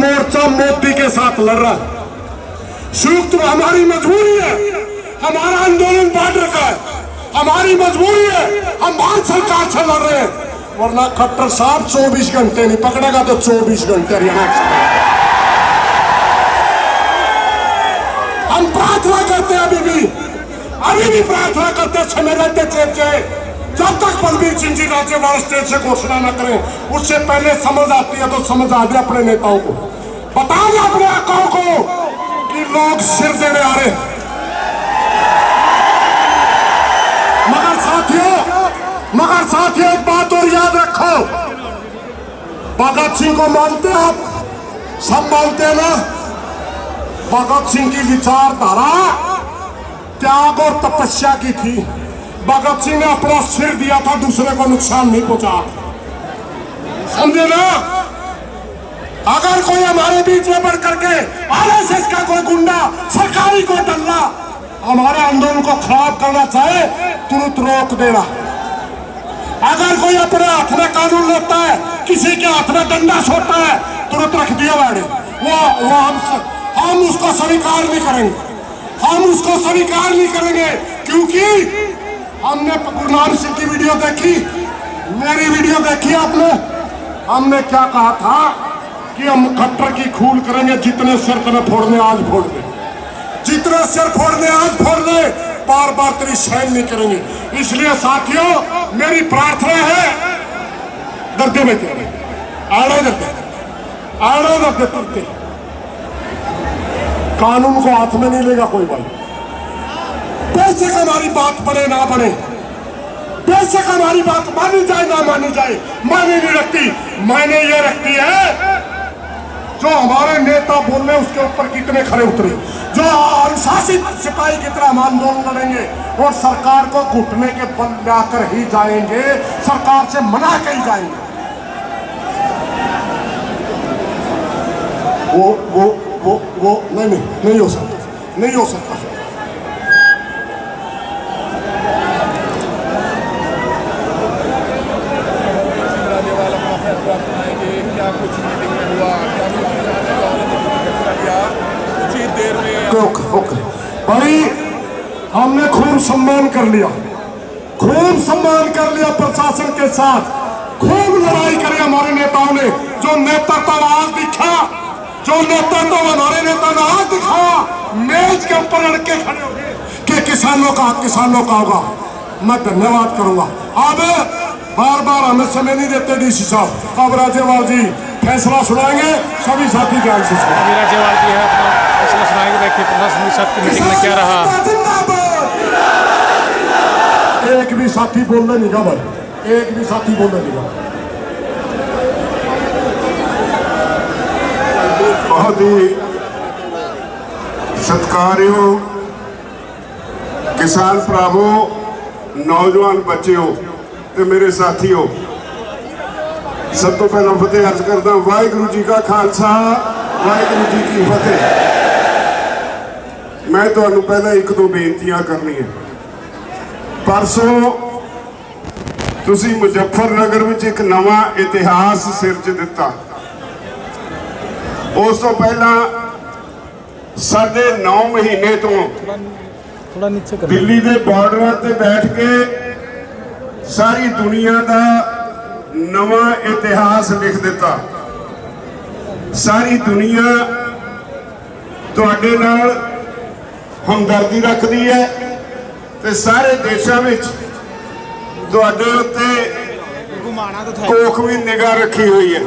मोर्चा मोदी के साथ लड़ रहा है। संयुक्त हमारी मजबूरी है, हमारा आंदोलन बांट रखा है, हमारी मजबूरी है, हम भारत सरकार से लड़ रहे हैं। वरना खट्टर साहब 24 घंटे नहीं पकड़ेगा तो 24 घंटे हम प्रार्थना करते हैं, अभी भी प्रार्थना करते हैं समय रहते चेप जब तक बलबीर सिंह जी राज्यपाल स्टेज से घोषणा न करें, उससे पहले समझ आती है तो समझ आ जाए अपने नेताओं को, बता दें अपने आकाओं को कि लोग सिर देने आ रहे हैं। मगर साथियों एक बात और याद रखो, भगत सिंह को मानते आप, सब मानते ना। भगत सिंह की विचारधारा त्याग और तपस्या की थी। भगत सिंह ने अपना सिर दिया था, दूसरे को नुकसान नहीं पहुंचा, समझे ना। अगर कोई हमारे बीच में बढ़ करके आरएसएस का कोई गुंडा, सरकारी कोई डल्ला हमारे आंदोलन को खराब करना चाहे, तुरंत रोक देना। अगर कोई अपने हाथ में कानून लेता है, किसी के हाथ में डंडा छोड़ता है, तुरंत रख दिया बैठे। वो हम उसको स्वीकार नहीं करेंगे, हम उसको स्वीकार नहीं करेंगे, क्योंकि हमने गुरु नानक सिंह की वीडियो देखी, मेरी वीडियो देखी आपने। हमने क्या कहा था कि हम खट्टर की खून करेंगे, जितने सिर तुम्हें फोड़ने आज फोड़ दे, जितने सिर फोड़ने आज फोड़ दे, बार बार तेरी सहन नहीं करेंगे। इसलिए साथियों मेरी प्रार्थना है, डरते बैठे आड़े डरते तुरते, कानून को हाथ में नहीं लेगा कोई भाई। बेशक हमारी बात बने ना बने, बेशक हमारी बात मानी जाए ना मानी जाए, मानी नहीं रखती, मायने ये रखती है जो हमारे नेता बोल रहे उसके ऊपर कितने खड़े उतरे, जो अनुशासित सिपाही की तरह हम आंदोलन लड़ेंगे और सरकार को घुटने के बल लाकर ही जाएंगे, सरकार से मना कर ही जाएंगे। वो नहीं हो सकता, नहीं हो सकता। भाई हमने खूब सम्मान कर लिया, खूब सम्मान कर लिया प्रशासन के साथ, खूब लड़ाई करी हमारे नेताओं ने। जो नेतृत्व आज दिखा, जो नेतृत्व हमारे नेता ने आज दिखाया, मेज के ऊपर लड़के खड़े हो गए कि किसानों का होगा। मैं धन्यवाद करूंगा। अब बार बार हमें समय नहीं देते डीसी साहब, अब राज्यपाल जी फैसला सुनाएंगे, सभी साथी ध्यान से सुनेंगे। राज्यपाल जी है अपना फैसला सुनाएंगे। देखिए प्रशासन के साथ की मीटिंग में क्या रहा। एक भी साथी बोलने नहीं का भाई, एक भी साथी बोलने नहीं का। बहुत ही सत्कारयोग किसान भरावो, नौजवान बच्चों ते मेरे साथियों, सब तो पहला फतेह अर्ज करदा वाहिगुरू जी का खालसा, वाहिगुरू जी की फतेह। मैं तुहानू पहले एक दो बेनतियां करनी है। परसों तुसी मुजफ्फरनगर में एक नवा इतिहास सिर च दिता। उस तो पहला 9.5 महीने तो दिल्ली के बॉर्डर ते बैठ के सारी दुनिया का नवा इतिहास लिख दिता। सारी दुनिया तुहाडे नाल हमदर्दी रखती है ते सारे देशों में तुहाडे उत्ते कोखवी निगाह रखी हुई है।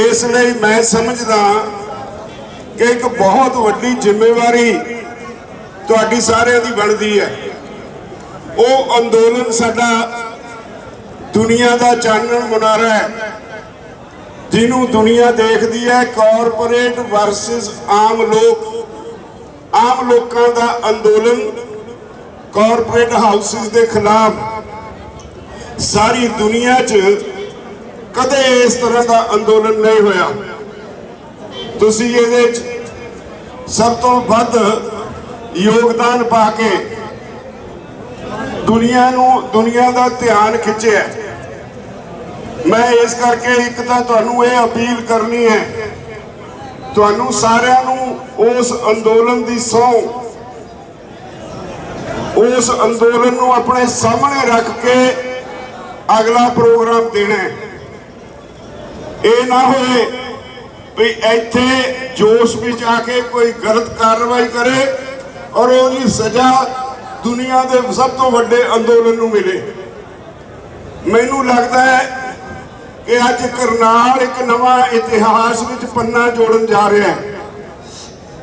इसलिए मैं समझदा कि एक बहुत वड्डी जिम्मेवारी तुहाडी सारिਆਂ दी बनदी है। वो अंदोलन साडा दुनिया का चानण मुनारा है, जिन्हों दुनिया देखती है। कॉरपोरेट वर्सेस आम लोग, आम लोगों का अंदोलन कॉरपोरेट हाउसेस के खिलाफ सारी दुनिया च कदे इस तरह का अंदोलन नहीं होया। तुसी ये सब तो वध योगदान पा के दुनिया का ध्यान खिंचे। मैं इस करके एक तो तुहानू ये अपील करनी है ਤੁਹਾਨੂੰ ਸਾਰਿਆਂ ਨੂੰ ਉਸ ਅੰਦੋਲਨ ਦੀ ਸਹੁੰ, ਉਸ ਅੰਦੋਲਨ ਨੂੰ ਆਪਣੇ ਸਾਹਮਣੇ ਰੱਖ ਕੇ ਅਗਲਾ ਪ੍ਰੋਗਰਾਮ ਦੇਣਾ ਹੈ। ਇਹ ਨਾ ਹੋਏ ਵੀ ਇੱਥੇ ਜੋਸ਼ ਵਿੱਚ ਆ ਕੇ ਕੋਈ ਗਲਤ ਕਾਰਵਾਈ ਕਰੇ ਔਰ ਉਹਦੀ ਸਜ਼ਾ ਦੁਨੀਆ ਦੇ ਸਭ ਤੋਂ ਵੱਡੇ ਅੰਦੋਲਨ ਨੂੰ ਮਿਲੇ। ਮੈਨੂੰ ਲੱਗਦਾ ਹੈ ਕਿ ਅੱਜ ਕਰਨਾਲ ਇੱਕ ਨਵਾਂ ਇਤਿਹਾਸ ਵਿੱਚ ਪੰਨਾ ਜੋੜਨ ਜਾ ਰਿਹਾ ਹੈ।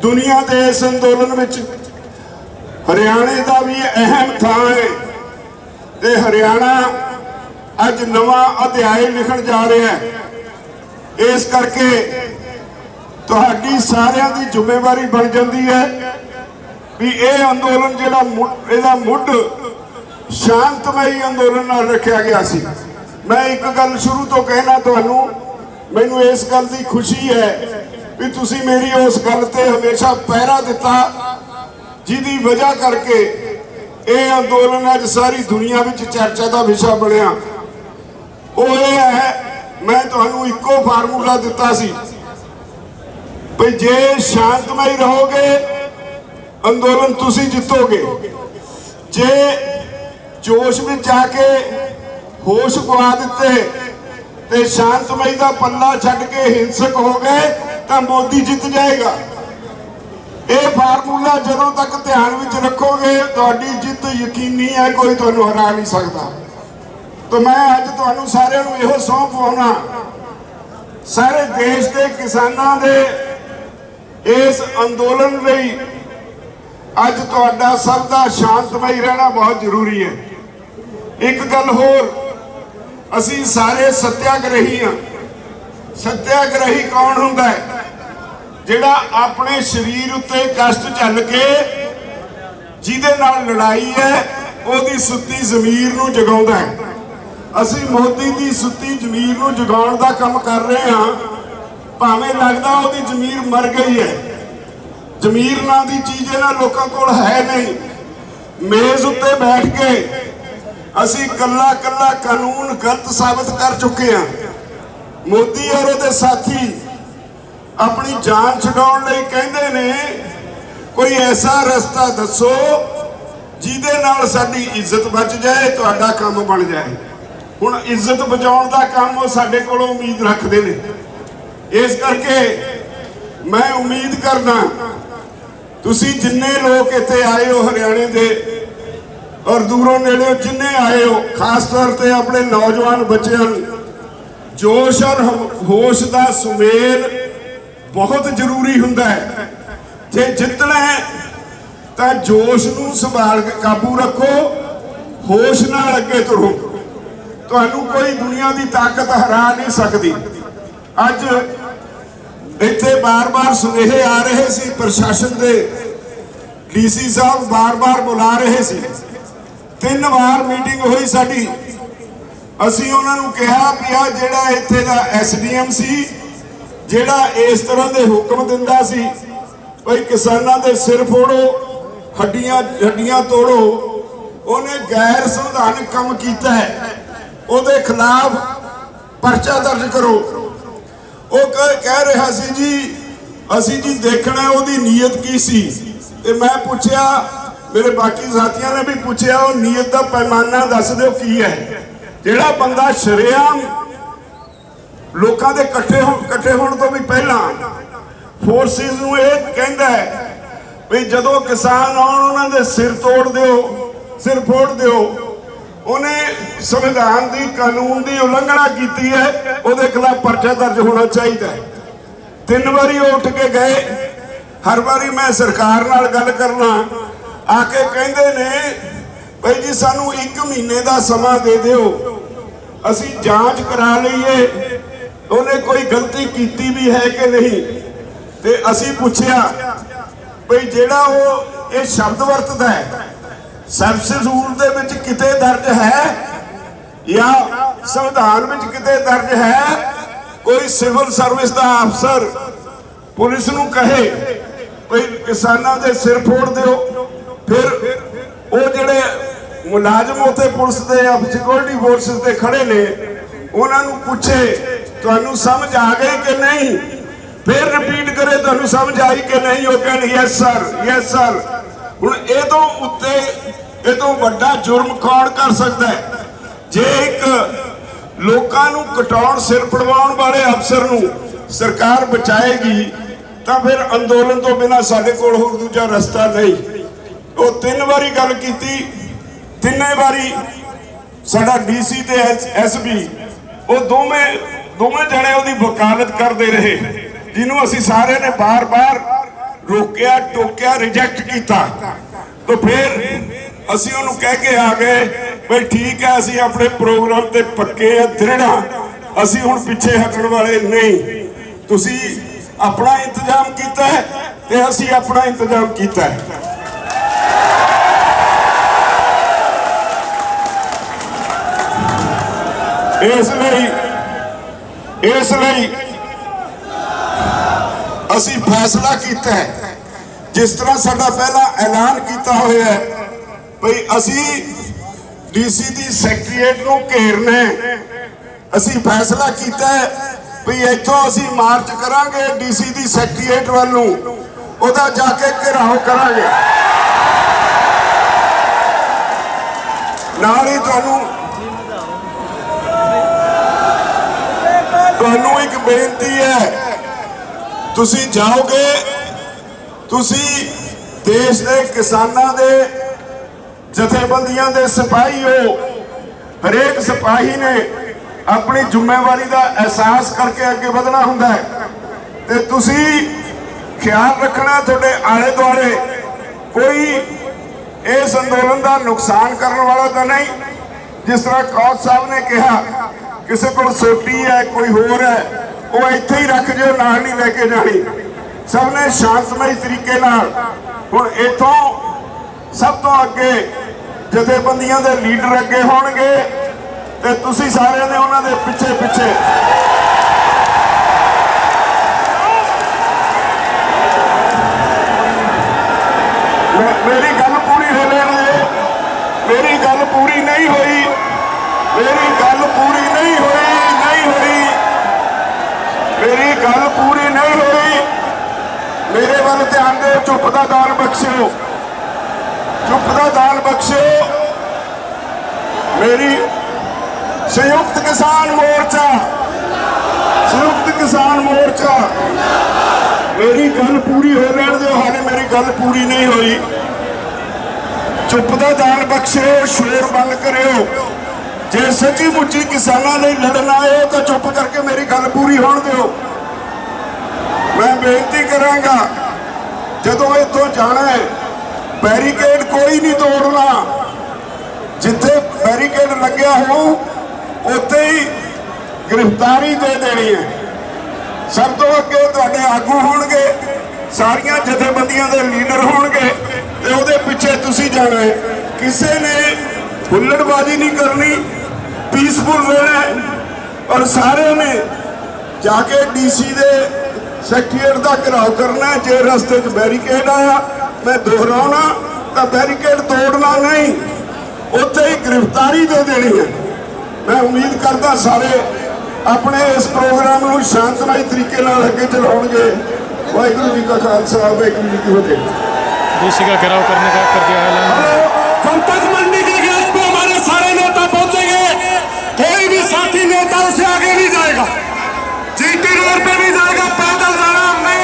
ਦੁਨੀਆ ਦੇ ਇਸ ਅੰਦੋਲਨ ਵਿੱਚ ਹਰਿਆਣੇ ਦਾ ਵੀ ਅਹਿਮ ਥਾਂ ਹੈ ਤੇ ਹਰਿਆਣਾ ਅੱਜ ਨਵਾਂ ਅਧਿਆਇ ਲਿਖਣ ਜਾ ਰਿਹਾ ਹੈ। ਇਸ ਕਰਕੇ ਤੁਹਾਡੀ ਸਾਰਿਆਂ ਦੀ ਜ਼ਿੰਮੇਵਾਰੀ ਬਣ ਜਾਂਦੀ ਹੈ ਵੀ ਇਹ ਅੰਦੋਲਨ ਜਿਹੜਾ ਇਹਦਾ ਮੁੱਢ ਸ਼ਾਂਤਮਈ ਅੰਦੋਲਨ ਨਾਲ ਰੱਖਿਆ ਗਿਆ ਸੀ। ਮੈਂ ਇੱਕ ਗੱਲ ਸ਼ੁਰੂ ਤੋਂ ਕਹਿਣਾ ਤੁਹਾਨੂੰ, ਮੈਨੂੰ ਇਸ ਗੱਲ ਦੀ ਖੁਸ਼ੀ ਹੈ ਵੀ ਤੁਸੀਂ ਮੇਰੀ ਉਸ ਗੱਲ ਤੇ ਹਮੇਸ਼ਾ ਪਹਿਰਾ ਦਿੱਤਾ, ਜਿਹਦੀ ਵਜ੍ਹਾ ਕਰਕੇ ਇਹ ਅੰਦੋਲਨ ਅੱਜ ਸਾਰੀ ਦੁਨੀਆ ਵਿੱਚ ਚਰਚਾ ਦਾ ਵਿਸ਼ਾ ਬਣਿਆ। ਉਹ ਇਹ ਹੈ, ਮੈਂ ਤੁਹਾਨੂੰ ਇੱਕੋ ਫਾਰਮੂਲਾ ਦਿੱਤਾ ਸੀ ਵੀ ਜੇ ਸ਼ਾਂਤਮਈ ਰਹੋਗੇ ਅੰਦੋਲਨ ਤੁਸੀਂ ਜਿੱਤੋਗੇ, ਜੇ ਜੋਸ਼ ਵਿੱਚ ਆ ਕੇ ਹੋਸ਼ ਗਵਾ ਦਿੱਤੇ ਤੇ ਸ਼ਾਂਤਮਈ ਦਾ ਪੱਲਾ ਛੱਡ ਕੇ ਹਿੰਸਕ ਹੋ ਗਏ ਤਾਂ ਮੋਦੀ ਜਿੱਤ ਜਾਏਗਾ। ਇਹ ਫਾਰਮੂਲਾ ਜਦੋਂ ਤੱਕ ਧਿਆਨ ਵਿੱਚ ਰੱਖੋਗੇ ਤੁਹਾਡੀ ਜਿੱਤ ਯਕੀਨੀ ਹੈ, ਕੋਈ ਤੁਹਾਨੂੰ ਹਰਾ ਨਹੀਂ ਸਕਦਾ। ਤਾਂ ਮੈਂ ਅੱਜ ਤੁਹਾਨੂੰ ਸਾਰਿਆਂ ਨੂੰ ਇਹੋ ਸਹੁੰ ਪਾਉਣਾ, ਸਾਰੇ ਦੇਸ਼ ਦੇ ਕਿਸਾਨਾਂ ਦੇ ਇਸ ਅੰਦੋਲਨ ਲਈ ਅੱਜ ਤੁਹਾਡਾ ਸਭ ਦਾ ਸ਼ਾਂਤਮਈ ਰਹਿਣਾ ਬਹੁਤ ਜ਼ਰੂਰੀ ਹੈ। ਇੱਕ ਗੱਲ ਹੋਰ, ਅਸੀਂ ਸਾਰੇ ਸੱਤਿਆਗ੍ਰਹੀ ਹਾਂ। ਸੱਤਿਆਗ੍ਰਹੀ ਕੌਣ ਹੁੰਦਾ ਹੈ? ਜਿਹੜਾ ਆਪਣੇ ਸਰੀਰ ਉੱਤੇ ਕਸ਼ਟ ਝੱਲ ਕੇ, ਜਿਹਦੇ ਨਾਲ ਲੜਾਈ ਹੈ, ਉਹਦੀ ਸੁੱਤੀ ਜ਼ਮੀਰ ਨੂੰ ਜਗਾਉਂਦਾ ਹੈ। ਅਸੀਂ ਮੋਦੀ ਦੀ ਸੁੱਤੀ ਜ਼ਮੀਰ ਨੂੰ ਜਗਾਉਣ ਦਾ ਕੰਮ ਕਰ ਰਹੇ ਹਾਂ। ਭਾਵੇਂ ਲੱਗਦਾ ਉਹਦੀ ਜ਼ਮੀਰ ਮਰ ਗਈ ਹੈ। ਜ਼ਮੀਰ ਨਾਂ ਦੀ ਚੀਜ਼ ਇਹਨਾਂ ਲੋਕਾਂ ਕੋਲ ਹੈ ਨਹੀਂ। ਮੇਜ਼ ਉੱਤੇ ਬੈਠ ਕੇ ਅਸੀਂ ਕੱਲਾ ਕੱਲਾ ਕਾਨੂੰਨ ਗਲਤ ਸਾਬਤ ਕਰ ਚੁੱਕੇ ਹਾਂ। ਮੋਦੀ ਔਰ ਉਹਦੇ ਸਾਥੀ ਆਪਣੀ ਜਾਨ ਛਡਾਉਣ ਲਈ ਕਹਿੰਦੇ ਨੇ ਕੋਈ ਐਸਾ ਰਸਤਾ ਦੱਸੋ ਜਿਹਦੇ ਨਾਲ ਸਾਡੀ ਇੱਜ਼ਤ ਬਚ ਜਾਏ, ਤੁਹਾਡਾ ਕੰਮ ਬਣ ਜਾਏ। ਹੁਣ ਇੱਜ਼ਤ ਬਚਾਉਣ ਦਾ ਕੰਮ ਉਹ ਸਾਡੇ ਕੋਲੋਂ ਉਮੀਦ ਰੱਖਦੇ ਨੇ। ਇਸ ਕਰਕੇ ਮੈਂ ਉਮੀਦ ਕਰਦਾ ਤੁਸੀਂ ਜਿੰਨੇ ਲੋਕ ਇੱਥੇ ਆਏ ਹੋ ਹਰਿਆਣੇ ਦੇ ਔਰ ਦੂਰੋਂ ਨੇੜਿਓਂ ਜਿੰਨੇ ਆਏ ਹੋ, ਖਾਸ ਤੌਰ ਤੇ ਆਪਣੇ ਨੌਜਵਾਨ ਬੱਚਿਆਂ ਨੂੰ ਜੋਸ਼ ਔਰ ਹੋਸ਼ ਦਾ ਸੁਮੇਲ ਬਹੁਤ ਜ਼ਰੂਰੀ ਹੁੰਦਾ ਹੈ। ਜੇ ਜਿੱਤਣਾ ਹੈ ਤਾਂ ਜੋਸ਼ ਨੂੰ ਸੰਭਾਲ ਕੇ ਕਾਬੂ ਰੱਖੋ, ਹੋਸ਼ ਨਾਲ ਅੱਗੇ ਤੁਰੋ। ਤੁਹਾਨੂੰ ਕੋਈ ਦੁਨੀਆ ਦੀ ਤਾਕਤ ਹਰਾ ਨਹੀਂ ਸਕਦੀ। ਅੱਜ ਇੱਥੇ ਬਾਰ-ਬਾਰ ਸੁਨੇਹੇ ਆ ਰਹੇ ਸੀ ਪ੍ਰਸ਼ਾਸਨ ਦੇ, ਡੀਸੀ ਸਾਹਿਬ ਬਾਰ-ਬਾਰ ਬੁਲਾ ਰਹੇ ਸੀ। 3 ਵਾਰ ਮੀਟਿੰਗ ਹੋਈ ਸਾਡੀ। ਅਸੀਂ ਉਹਨਾਂ ਨੂੰ ਕਿਹਾ ਵੀ ਆ ਜਿਹੜਾ ਇੱਥੇ ਦਾ ਐਸਡੀਐਮ ਸੀ, ਜਿਹੜਾ ਇਸ ਤਰ੍ਹਾਂ ਦੇ ਹੁਕਮ ਦਿੰਦਾ ਸੀ ਭਈ ਕਿਸਾਨਾਂ ਦੇ ਸਿਰ ਫੋੜੋ, ਹੱਡੀਆਂ ਤੋੜੋ, ਉਹਨੇ ਗੈਰ ਸੰਵਿਧਾਨਕ ਕੰਮ ਕੀਤਾ ਹੈ, ਉਹਦੇ ਖਿਲਾਫ ਪਰਚਾ ਦਰਜ ਕਰੋ। ਉਹ ਕਹਿ ਰਿਹਾ ਸੀ ਜੀ ਅਸੀਂ ਜੀ ਦੇਖਣਾ ਉਹਦੀ ਨੀਅਤ ਕੀ ਸੀ। ਤੇ ਮੈਂ ਪੁੱਛਿਆ, ਮੇਰੇ ਬਾਕੀ ਸਾਥੀਆਂ ਨੇ ਵੀ ਪੁੱਛਿਆ, ਉਹ ਨੀਅਤ ਦਾ ਪੈਮਾਨਾ ਦੱਸ ਦਿਓ ਕੀ ਹੈ। ਜਿਹੜਾ ਬੰਦਾ ਸ਼ਰੇਆਮ ਲੋਕਾਂ ਦੇ ਇਕੱਠੇ ਹੋਣ ਤੋਂ ਵੀ ਪਹਿਲਾਂ ਫੋਰਸਿਸ ਨੂੰ ਇਹ ਕਹਿੰਦਾ ਹੈ ਵੀ ਜਦੋਂ ਕਿਸਾਨ ਆਉਣ ਉਹਨਾਂ ਦੇ ਸਿਰ ਤੋੜ ਦਿਓ, ਸਿਰ ਫੋੜ ਦਿਓ। ਉਹਨੇ ਸੰਵਿਧਾਨ ਦੀ ਕਾਨੂੰਨ ਦੀ ਉਲੰਘਣਾ ਕੀਤੀ ਹੈ, ਉਹਦੇ ਖਿਲਾਫ ਪਰਚਾ ਦਰਜ ਹੋਣਾ ਚਾਹੀਦਾ ਹੈ। 3 ਵਾਰੀ ਉਹ ਉੱਠ ਕੇ ਗਏ। ਹਰ ਵਾਰੀ ਮੈਂ ਸਰਕਾਰ ਨਾਲ ਗੱਲ ਕਰਨਾ, ਆ ਕੇ ਕਹਿੰਦੇ ਨੇ ਭਾਈ ਜੀ ਸਾਨੂੰ 1 ਮਹੀਨੇ ਦਾ ਸਮਾਂ ਦੇ ਦਿਓ, ਅਸੀਂ ਜਾਂਚ ਕਰਾ ਲਈਏ ਉਹਨੇ ਕੋਈ ਗਲਤੀ ਕੀਤੀ ਵੀ ਹੈ ਕਿ ਨਹੀਂ। ਤੇ ਅਸੀਂ ਪੁੱਛਿਆ ਭਾਈ ਜਿਹੜਾ ਉਹ ਇਹ ਸ਼ਬਦ ਵਰਤਦਾ ਹੈ ਸਰਵਿਸ ਰੂਲ ਦੇ ਵਿੱਚ ਕਿਤੇ ਦਰਜ ਹੈ ਜਾਂ ਸੰਵਿਧਾਨ ਵਿੱਚ ਕਿਤੇ ਦਰਜ ਹੈ? ਕੋਈ ਸਿਵਲ ਸਰਵਿਸ ਦਾ ਅਫਸਰ ਪੁਲਿਸ ਨੂੰ ਕਹੇ ਭਾਈ ਕਿਸਾਨਾਂ ਦੇ ਸਿਰ ਫੋੜ ਦਿਓ, ਫਿਰ ਉਹ ਜਿਹੜੇ ਮੁਲਾਜ਼ਮ ਉੱਥੇ ਪੁਲਿਸ ਦੇ ਜਾਂ ਸਿਕਿਉਰਿਟੀ ਫੋਰਸਿਸ ਤੇ ਖੜੇ ਨੇ ਉਹਨਾਂ ਨੂੰ ਪੁੱਛੇ ਤੁਹਾਨੂੰ ਸਮਝ ਆ ਗਈ ਕਿ ਨਹੀਂ, फिर रिपीट करे तुहानू समझ आई कि नहीं, वो कहन यस सर यस सर। हुण ये तो उत्ते ये तो वड्डा जुर्म कौन कर सकता है? जे एक लोकां नू कटाउण सिर पड़वाउण वाले अफसर नू सरकार बचाएगी तो फिर अंदोलन तो बिना साडे कोल होर दूजा रस्ता नहीं। वो 3 बारी गल कीती, तिन्ने बारी साडा डीसी ते एसपी वो दोवें जने उहदी वकालत करते रहे, जिन्हों असी सारे ने बार बार रोकिया टोकिया रिजेक्ट किया। तो फिर असी उन्होंने कह के आ गए भाई ठीक है, असी अपने प्रोग्राम ते पक्के है, दृढ़ हाँ, असी हुण पिछे हटण वाले नहीं। तुसी अपना इंतजाम किया है ते असी अपना इंतजाम किया है। इसलिए असी फैसला किया है, जिस तरह साडा पहला ऐलान किया होया है भाई असी डीसी दी सैकटरीएट नूं घेरना है। असी फैसला किया है भाई इत्थों असी मार्च करांगे डीसी दी सैकटरीएट वाल नूं, ओहदा जाके घेराव करांगे। नाल ही तुहानू एक बेनती है, तुसी जाओगे, तुसी देश के किसानां दे जथेबंदियां दे सिपाही हो। हरेक सिपाही ने अपनी जिम्मेवारी का एहसास करके अगे बढ़ना हुंदा है। ते तुसी ख्याल रखना तुहाडे आले दुआले कोई इस अंदोलन का नुकसान करने वाला तो नहीं। जिस तरह कौर साहब ने कहा किसी को सोटी है कोई होर है, वो इत्थे ही रख जो, नाल नहीं लेके जानी। सब ने शांतमई तरीके नाल हुण इथों सब तो अगे जथेबंदियां दे लीडर अगे होणगे ते तुसी सारे ने उन्हां दे पिछे पिछे मेरी गल पूरी हो लेने, मेरी गल पूरी नहीं हुई, मेरी गल पूरी नहीं हुई, नहीं हुई, मेरी गल पूरी नहीं हुई। मेरे वाल ध्यान दे, चुप दा दान बख्शो, चुप दा दान बख्शो। मेरी संयुक्त किसान मोर्चा, संयुक्त किसान मोर्चा, मेरी गल पूरी हो लेने दो, हाले मेरी गल पूरी नहीं हुई। चुप दा दान बख्शो, शोर बंद करो। जे सच्ची मुच्ची किसानों लिए लड़ना है तो चुप करके मेरी गल पूरी होने दो। मैं बेनती करांगा, जदों इत्थों जाना है बैरीकेड कोई नहीं तोड़ना, जिथे बैरीकेड लग्या हो उत्थे ही गिरफ्तारी दे देनी है। सब तो अगे तुहाडे आगू होणगे, सारियां जथेबंदियां दे लीडर होणगे ते उहदे पिछे तुसी जाना है। किसी ने हुल्लड़बाजी नहीं करनी, पीसफुल रहना है और सारे ने जाके डीसी दे सैकटरीएट का घेराव करना है। जे रस्ते च बैरीकेड आया, मैं दोहराना तो बैरीकेड तोड़ना नहीं, उत्थे ही गिरफ्तारी दे देनी है। मैं उम्मीद करता सारे अपने इस प्रोग्राम को शांतमई तरीके नाल अगे चलाउणगे। वाहिगुरू जी का खालसा, वाहिगुरू जी की फतेह। डीसी का घेराव करने का कर दिया ऐलान। पंकज मंडी के गेट पे हमारे सारे नेता पहुंचेंगे, कोई भी साथी नेता उसे आगे नहीं जाएगा, जीटी रोड पे भी जाएगा, पैदल जाना हमने,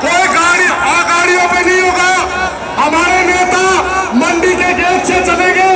कोई गाड़ियों पे नहीं होगा। हमारे नेता मंडी के गेट से चलेंगे,